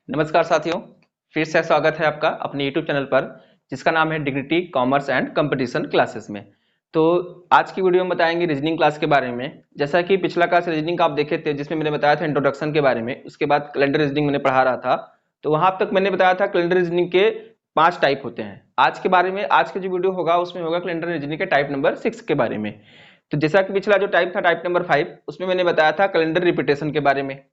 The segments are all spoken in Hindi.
नमस्कार साथियों, फिर से स्वागत है आपका अपने YouTube चैनल पर जिसका नाम है dignity commerce and competition classes में। तो आज की वीडियो में बताएंगे रीजनिंग क्लास के बारे में। जैसा कि पिछला क्लास रीजनिंग का आप देखे थे जिसमें मैंने बताया था इंट्रोडक्शन के बारे में, उसके बाद कैलेंडर रीजनिंग मैंने पढ़ा रहा था। तो वहां तक मैंने बताया था कैलेंडर रीजनिंग के 5 टाइप होते हैं। आज के बारे में आज का जो वीडियो होगा उसमें होगा कैलेंडर रीजनिंग के टाइप नंबर 6 के बारे में। तो जैसा कि पिछला जो टाइप था टाइप नंबर 5, उसमें मैंने बताया था कैलेंडर रिपीटेशन के बारे में।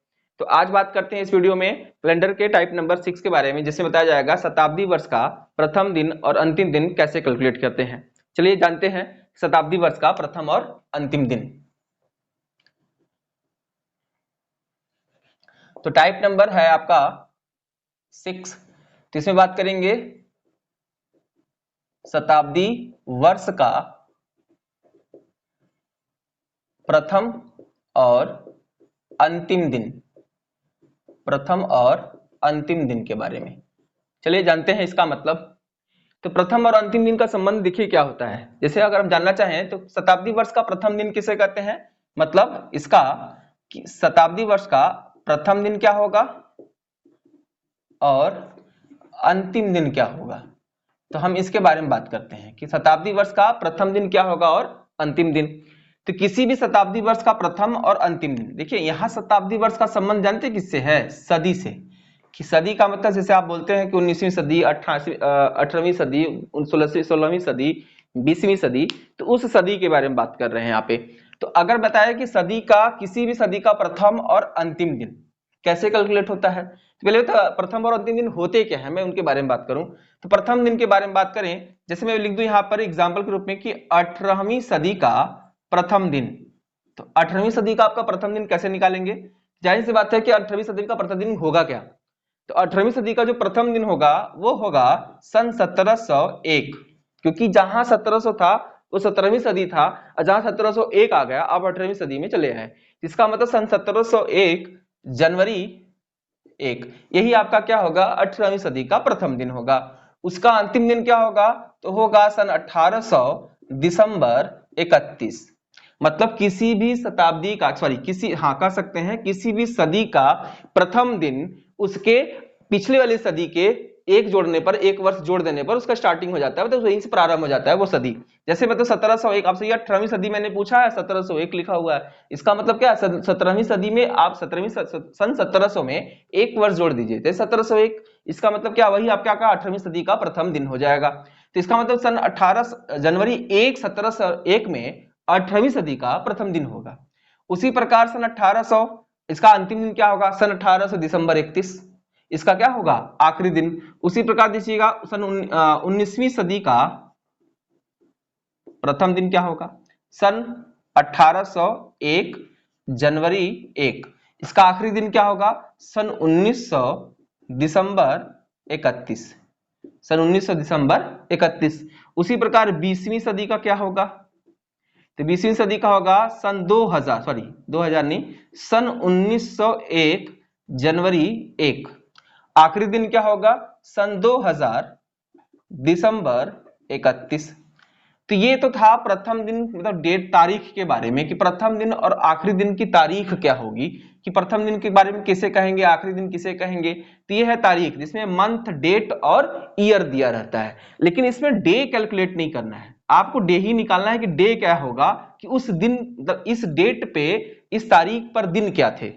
तो आज बात करते हैं इस वीडियो में कैलेंडर के टाइप नंबर 6 के बारे में, जिसमें बताया जाएगा शताब्दी वर्ष का प्रथम दिन और अंतिम दिन कैसे कैलकुलेट करते हैं। चलिए जानते हैं शताब्दी वर्ष का प्रथम और अंतिम दिन। तो टाइप नंबर है आपका 6। तो इसमें बात करेंगे शताब्दी वर्ष का प्रथम और अंतिम दिन, प्रथम और अंतिम दिन के बारे में। चलिए जानते हैं इसका मतलब। तो प्रथम और अंतिम दिन का संबंध देखिए क्या होता है। जैसे अगर हम जानना चाहें तो शताब्दी वर्ष का प्रथम दिन किसे कहते हैं, मतलब इसका शताब्दी वर्ष का प्रथम दिन क्या होगा और अंतिम दिन क्या होगा। तो हम इसके बारे में बात करते हैं कि शताब्दी वर्ष का प्रथम दिन क्या होगा और अंतिम दिन। तो किसी भी शताब्दी वर्ष का प्रथम और अंतिम दिन, देखिए यहां शताब्दी वर्ष का संबंध जानते किससे है, सदी से। कि सदी का मतलब जैसे आप बोलते हैं कि 19वीं सदी, 18वीं सदी, 16वीं सदी, 20वीं सदी, तो उस सदी के बारे में बात कर रहे हैं यहाँ पे। तो अगर बताया कि सदी का किसी भी सदी का प्रथम और अंतिम दिन कैसे कैलकुलेट होता है, तो पहले तो प्रथम और अंतिम दिन होते क्या है, मैं उनके बारे में बात करूं। तो प्रथम दिन के बारे में बात करें, जैसे मैं लिख दूं यहाँ पर एग्जाम्पल के रूप में कि 18वीं सदी का प्रथम दिन। तो 18वीं सदी का आपका प्रथम दिन कैसे निकालेंगे, जाहिर सी बात है कि 18वीं सदी का प्रथम दिन होगा क्या। तो 18वीं सदी का जो प्रथम दिन होगा वो होगा सन 1701, क्योंकि जहां 1700 था वो 17वीं सदी था, और जहां 1701 आ गया अब 18वीं सदी में चले आए। इसका मतलब सन 1701 जनवरी 1, यही आपका क्या होगा 18वीं सदी का प्रथम दिन होगा। उसका अंतिम दिन क्या होगा, तो होगा सन 1800 दिसंबर 31। मतलब किसी भी शताब्दी का किसी कह सकते हैं किसी भी सदी का प्रथम दिन उसके पिछले वाली सदी के एक जोड़ने पर, एक वर्ष जोड़ देने पर उसका स्टार्टिंग हो जाता है, मतलब वहीं से प्रारंभ हो जाता है वो सदी। जैसे मतलब 1701, आपसे 18वीं सदी मैंने पूछा है, 1701 लिखा हुआ है, इसका मतलब क्या है 17वीं सदी में आप सन 1700 में एक वर्ष जोड़ दीजिए, जैसे 1701, इसका मतलब क्या, वही आप क्या कहा 18वीं सदी का प्रथम दिन हो जाएगा। तो इसका मतलब सन 18 जनवरी 1 1701 में 18वीं सदी का प्रथम दिन होगा। उसी प्रकार सन 1800 इसका अंतिम दिन क्या होगा, सन 1800 दिसंबर 31 इसका क्या होगा आखिरी दिन। उसी प्रकार देखिएगा सन 19वीं सदी का प्रथम दिन क्या होगा, सन 1801 जनवरी 1 इसका आखिरी दिन क्या होगा, सन 1900 दिसंबर 31, सन 1900 दिसंबर 31। उसी प्रकार 20वीं सदी का क्या होगा, तो 20वीं सदी का होगा सन 2000 नहीं, सन 1901 जनवरी 1, आखिरी दिन क्या होगा सन 2000 दिसंबर 31। तो ये तो था प्रथम दिन, मतलब डेट तारीख के बारे में कि प्रथम दिन और आखिरी दिन की तारीख क्या होगी, कि प्रथम दिन के बारे में किसे कहेंगे, आखिरी दिन किसे कहेंगे। तो ये है तारीख जिसमें मंथ, डेट और ईयर दिया रहता है। लेकिन इसमें डे कैलकुलेट नहीं करना है, आपको डे ही निकालना है कि डे क्या होगा, कि उस दिन इस डेट पे इस तारीख पर दिन क्या थे।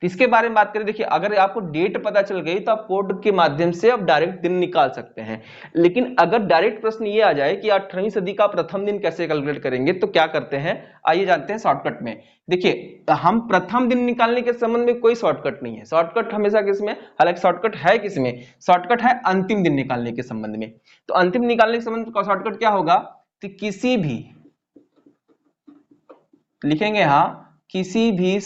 तो इसके बारे में बात करें, देखिए अगर आपको डेट पता चल गई तो आप कोड के माध्यम से आप डायरेक्ट दिन निकाल सकते हैं। लेकिन अगर डायरेक्ट प्रश्न ये आ जाए कि 18वीं सदी का प्रथम दिन कैसे कैलकुलेट करेंगे, तो क्या करते हैं, आइए जानते हैं शॉर्टकट में। देखिए हम प्रथम दिन निकालने के संबंध में कोई शॉर्टकट नहीं है, शॉर्टकट हमेशा किसमें, हालांकि शॉर्टकट है किसमें, शॉर्टकट है अंतिम दिन निकालने के संबंध में। तो अंतिम निकालने के संबंध में शॉर्टकट क्या होगा, तो किसी भी लिखेंगे किसी भी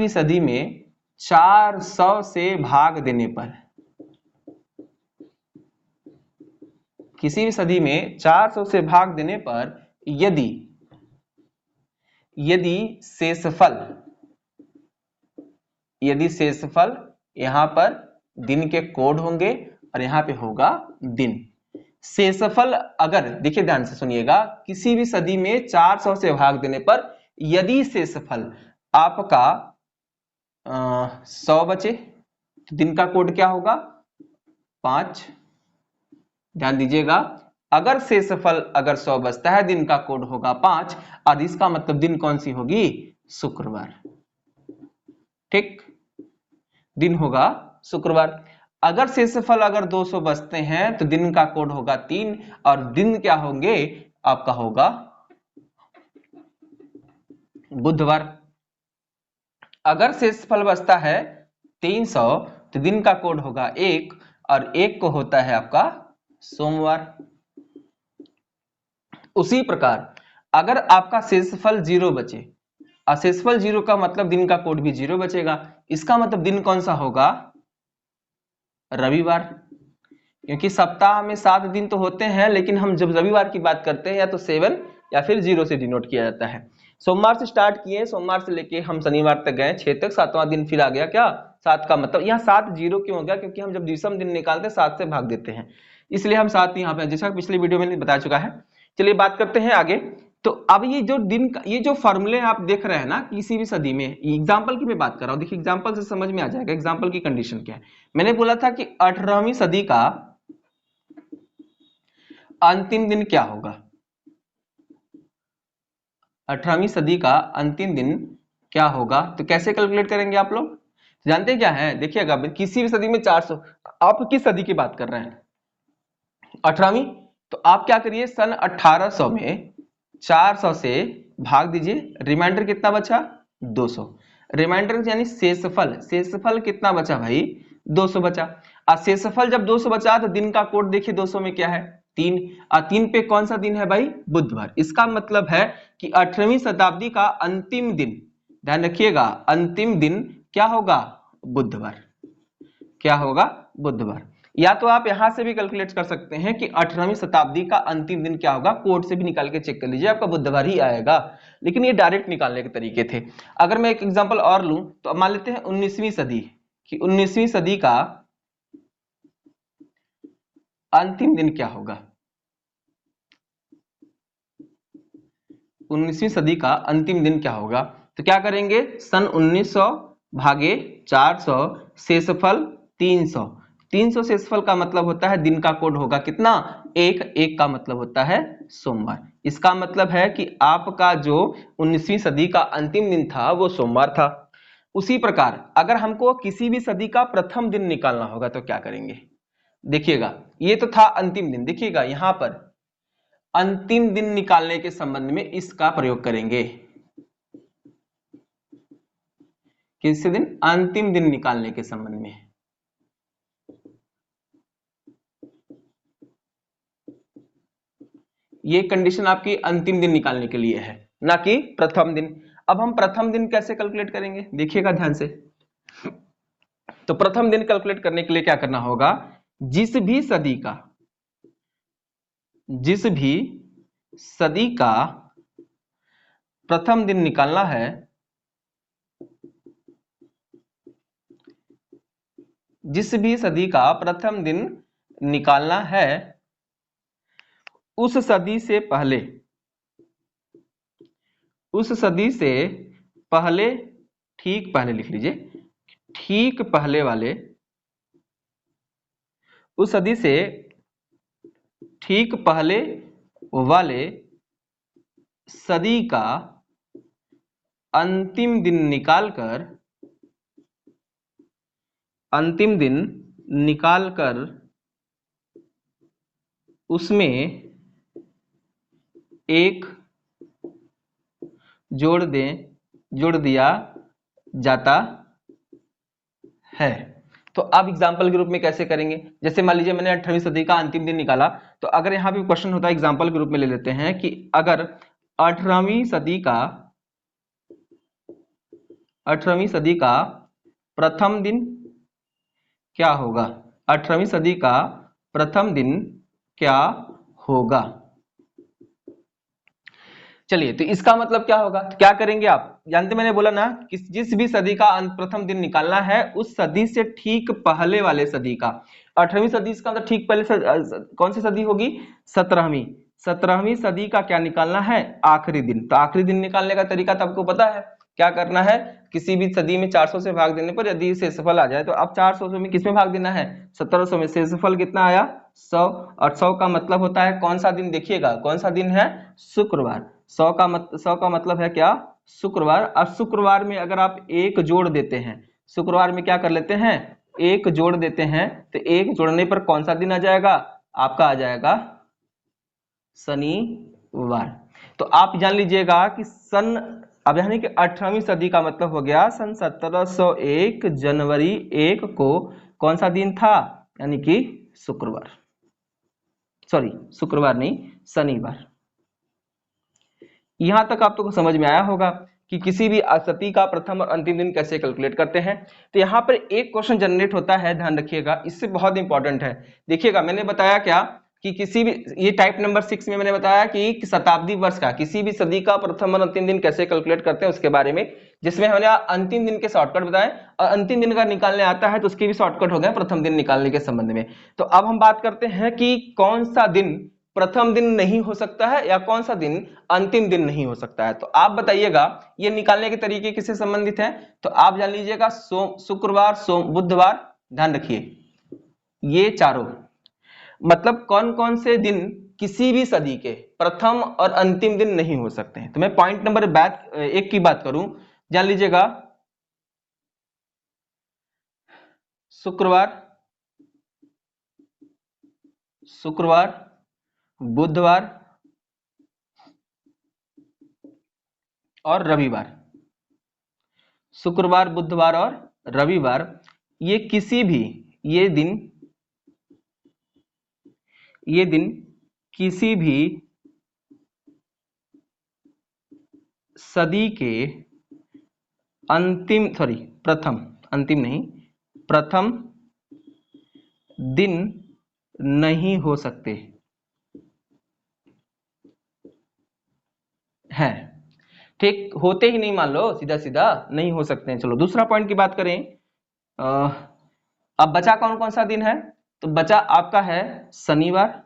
सदी में 400 से भाग देने पर, किसी भी सदी में 400 से भाग देने पर यदि शेषफल यहां पर दिन के कोड होंगे और यहां पे होगा दिन। शेषफल अगर, देखिए ध्यान से सुनिएगा, किसी भी सदी में 400 से भाग देने पर यदि शेषफल आपका 100 बचे तो दिन का कोड क्या होगा 5। ध्यान दीजिएगा, अगर शेषफल अगर 100 बचता है दिन का कोड होगा 5 और इसका मतलब दिन कौन सी होगी शुक्रवार। ठीक, दिन होगा शुक्रवार। अगर शेषफल अगर 200 बचते हैं तो दिन का कोड होगा 3 और दिन क्या होंगे आपका होगा बुधवार। अगर शेषफल बचता है 300 तो दिन का कोड होगा 1 और 1 को होता है आपका सोमवार। उसी प्रकार अगर आपका शेषफल 0 बचे, शेषफल 0 का मतलब दिन का कोड भी 0 बचेगा, इसका मतलब दिन कौन सा होगा रविवार। क्योंकि सप्ताह में 7 दिन तो होते हैं लेकिन हम जब रविवार की बात करते हैं या तो 7 या फिर 0 से डिनोट किया जाता है। सोमवार से स्टार्ट किए, सोमवार से लेके हम शनिवार तक गए 6 तक, 7वां दिन फिर आ गया क्या 7 का मतलब यहाँ 7 0 क्यों हो गया क्योंकि हम जब विषम दिन निकालते हैं 7 से भाग देते हैं, इसलिए हम 7 यहाँ पे, जैसा पिछले वीडियो में बता चुका है। चलिए बात करते हैं आगे। तो अब ये जो दिन का ये जो फॉर्मूले आप देख रहे हैं ना किसी भी सदी में, एग्जांपल की मैं बात कर रहा हूं, देखिए एग्जांपल से समझ में आ जाएगा एग्जांपल की कंडीशन क्या है। मैंने बोला था कि 18वीं सदी का अंतिम दिन क्या होगा, 18वीं सदी का अंतिम दिन क्या होगा, तो कैसे कैलकुलेट करेंगे आप लोग जानते हैं क्या है। देखिएगा किसी भी सदी में 400, आप किस सदी की बात कर रहे हैं 18वीं, तो आप क्या करिए सन 1800 में 400 से भाग दीजिए, रिमाइंडर कितना बचा 200, रिमाइंडर यानी शेषफल, शेषफल कितना बचा भाई 200 बचा। और शेषफल जब 200 बचा तो दिन का कोड देखिए 200 में क्या है 3, और 3 पे कौन सा दिन है भाई बुधवार। इसका मतलब है कि 18वीं शताब्दी का अंतिम दिन, ध्यान रखिएगा अंतिम दिन क्या होगा बुधवार, क्या होगा बुधवार। या तो आप यहां से भी कैलकुलेट कर सकते हैं कि 18वीं शताब्दी का अंतिम दिन क्या होगा, कोड से भी निकाल के चेक कर लीजिए आपका बुधवार ही आएगा, लेकिन ये डायरेक्ट निकालने के तरीके थे। अगर मैं एक एग्जांपल और लूं तो मान लेते हैं 19वीं सदी कि 19वीं सदी का अंतिम दिन क्या होगा, 19वीं सदी का अंतिम दिन क्या होगा, तो क्या करेंगे सन 1900 भागे 400 शेषफल 300, 300 शेषफल का मतलब होता है दिन का कोड होगा कितना 1, 1 का मतलब होता है सोमवार। इसका मतलब है कि आपका जो 19वीं सदी का अंतिम दिन था वो सोमवार था। उसी प्रकार अगर हमको किसी भी सदी का प्रथम दिन निकालना होगा तो क्या करेंगे, देखिएगा ये तो था अंतिम दिन, देखिएगा यहां पर अंतिम दिन निकालने के संबंध में इसका प्रयोग करेंगे, किसी दिन अंतिम दिन निकालने के संबंध में, ये कंडीशन आपकी अंतिम दिन निकालने के लिए है ना कि प्रथम दिन। अब हम प्रथम दिन कैसे कैलकुलेट करेंगे देखिएगा ध्यान से। तो प्रथम दिन कैलकुलेट करने के लिए क्या करना होगा, जिस भी सदी का प्रथम दिन निकालना है, जिस भी सदी का प्रथम दिन निकालना है उस सदी से पहले, उस सदी से पहले, ठीक पहले लिख लीजिए, ठीक पहले वाले, उस सदी से ठीक पहले वाले सदी का अंतिम दिन निकालकर, अंतिम दिन निकालकर उसमें एक जोड़ दिया जाता है। तो अब एग्जाम्पल के रूप में कैसे करेंगे, जैसे मान लीजिए मैंने 18वीं सदी का अंतिम दिन निकाला, तो अगर यहां भी क्वेश्चन होता है एग्जाम्पल के रूप में ले लेते हैं कि अगर 18वीं सदी का प्रथम दिन क्या होगा, 18वीं सदी का प्रथम दिन क्या होगा। चलिए तो इसका मतलब क्या होगा, तो क्या करेंगे आप जानते, मैंने बोला ना कि जिस भी सदी का प्रथम दिन निकालना है उस सदी से ठीक पहले वाले सदी का, 18वीं सदी इसका मतलब ठीक पहले कौन सी सदी होगी 17वीं, 17वीं सदी का क्या निकालना है आखिरी दिन। तो आखिरी दिन निकालने का तरीका तो आपको पता है, क्या करना है, किसी भी सदी में 400 से भाग देने पर यदि शेषफल आ जाए तो अब 400 में किसमें भाग देना है, 1700 में। शेषफल कितना आया, 100, और 100 का मतलब होता है कौन सा दिन, देखिएगा कौन सा दिन है, शुक्रवार। 100 का मतलब है क्या, शुक्रवार। और शुक्रवार में अगर आप एक जोड़ देते हैं, शुक्रवार में क्या कर लेते हैं, एक जोड़ देते हैं, तो एक जोड़ने पर कौन सा दिन आ जाएगा, आपका आ जाएगा शनिवार। तो आप जान लीजिएगा कि सन, अब यानी कि 18वीं सदी का मतलब हो गया सन 1701 जनवरी 1 को कौन सा दिन था, यानी कि शुक्रवार, सॉरी शुक्रवार नहीं, शनिवार। यहां तक आप तो समझ में आया होगा कि किसी भी सदी का प्रथम और अंतिम दिन कैसे कैलकुलेट करते हैं। तो यहाँ पर एक क्वेश्चन जनरेट होता है, ध्यान रखिएगा, इससे बहुत इंपॉर्टेंट है। देखिएगा मैंने बताया क्या कि किसी भी, ये टाइप नंबर 6 में मैंने बताया कि शताब्दी वर्ष का, किसी भी सदी का प्रथम और अंतिम दिन कैसे कैलकुलेट करते हैं उसके बारे में, जिसमें हमने अंतिम दिन के शॉर्टकट बताए, और अंतिम दिन का निकालने आता है तो उसके भी शॉर्टकट हो गए प्रथम दिन निकालने के संबंध में। तो अब हम बात करते हैं कि कौन सा दिन प्रथम दिन नहीं हो सकता है या कौन सा दिन अंतिम दिन नहीं हो सकता है। तो आप बताइएगा ये निकालने के तरीके किससे संबंधित है। तो आप जान लीजिएगा सोम, शुक्रवार, सोम, बुधवार, ध्यान रखिए ये चारों, मतलब कौन कौन से दिन किसी भी सदी के प्रथम और अंतिम दिन नहीं हो सकते हैं। तो मैं पॉइंट नंबर 1 की बात करूं, जान लीजिएगा शुक्रवार, शुक्रवार, बुधवार और रविवार। शुक्रवार, बुधवार और रविवार, ये किसी भी, ये दिन किसी भी सदी के अंतिम, सॉरी प्रथम, अंतिम नहीं, प्रथम दिन नहीं हो सकते हैं। ठीक, होते ही नहीं, मान लो सीधा सीधा नहीं हो सकते हैं। चलो दूसरा पॉइंट की बात करें। अब बचा कौन कौन सा दिन है, तो बचा आपका है शनिवार,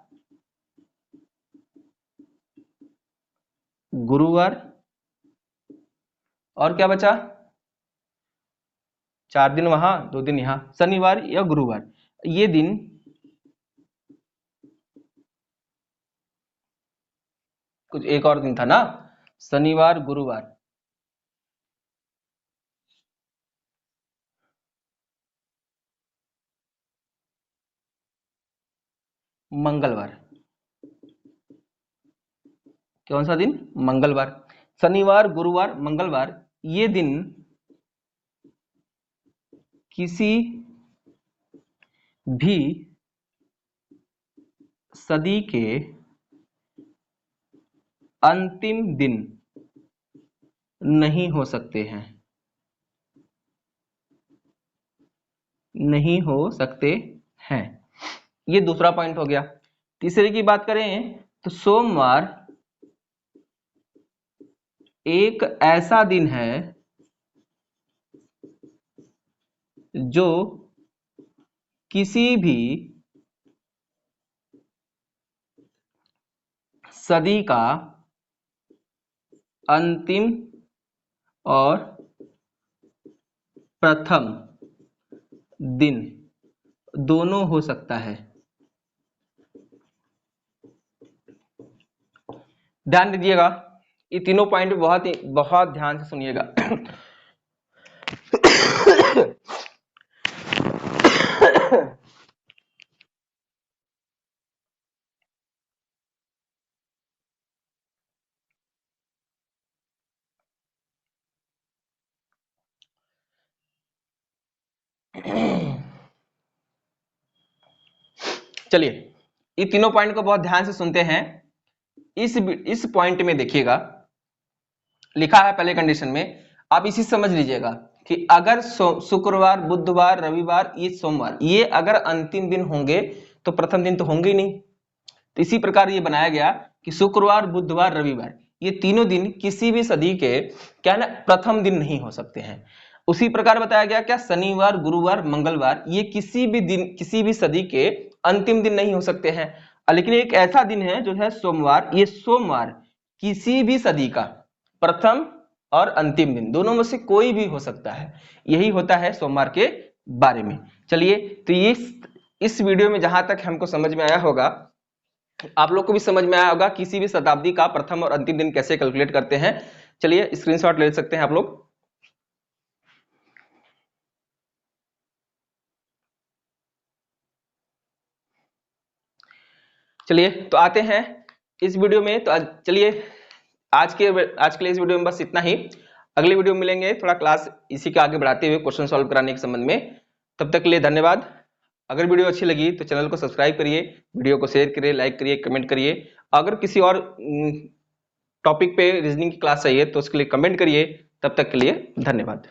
गुरुवार, और क्या बचा, 4 दिन वहां 2 दिन यहां, शनिवार या गुरुवार। ये दिन कुछ एक और दिन था ना, शनिवार, गुरुवार, मंगलवार। कौन सा दिन, मंगलवार। शनिवार, गुरुवार, मंगलवार, ये दिन किसी भी सदी के अंतिम दिन नहीं हो सकते हैं, नहीं हो सकते हैं। ये दूसरा पॉइंट हो गया। तीसरे की बात करें तो सोमवार एक ऐसा दिन है जो किसी भी सदी का अंतिम और प्रथम दिन दोनों हो सकता है। ध्यान दीजिएगा, ये तीनों पॉइंट बहुत ध्यान से सुनिएगा। चलिए ये तीनों पॉइंट को बहुत ध्यान से सुनते हैं। इस पॉइंट में देखिएगा लिखा है पहले कंडीशन में, आप इसी समझ लीजिएगा कि अगर शुक्रवार, बुधवार, रविवार, ये सोमवार, ये अगर अंतिम दिन होंगे तो प्रथम दिन तो होंगे ही नहीं। तो इसी प्रकार ये बनाया गया कि शुक्रवार, बुधवार, रविवार, ये तीनों दिन किसी भी सदी के क्या है ना, प्रथम दिन नहीं हो सकते हैं। उसी प्रकार बताया गया क्या, शनिवार, गुरुवार, मंगलवार, ये किसी भी दिन, किसी भी सदी के अंतिम दिन नहीं हो सकते हैं। लेकिन एक ऐसा दिन है जो है सोमवार, ये सोमवार किसी भी सदी का प्रथम और अंतिम दिन, दोनों में से कोई भी हो सकता है। यही होता है सोमवार के बारे में। चलिए, तो ये इस वीडियो में जहां तक हमको समझ में आया होगा, आप लोग को भी समझ में आया होगा किसी भी शताब्दी का प्रथम और अंतिम दिन कैसे कैलकुलेट करते हैं। चलिए स्क्रीनशॉट ले सकते हैं आप लोग। चलिए तो आते हैं इस वीडियो में। तो चलिए आज के लिए इस वीडियो में बस इतना ही। अगले वीडियो में मिलेंगे, थोड़ा क्लास इसी के आगे बढ़ाते हुए क्वेश्चन सॉल्व कराने के संबंध में। तब तक के लिए धन्यवाद। अगर वीडियो अच्छी लगी तो चैनल को सब्सक्राइब करिए, वीडियो को शेयर करिए, लाइक करिए, कमेंट करिए। अगर किसी और टॉपिक पे रीजनिंग की क्लास चाहिए तो उसके लिए कमेंट करिए। तब तक के लिए धन्यवाद।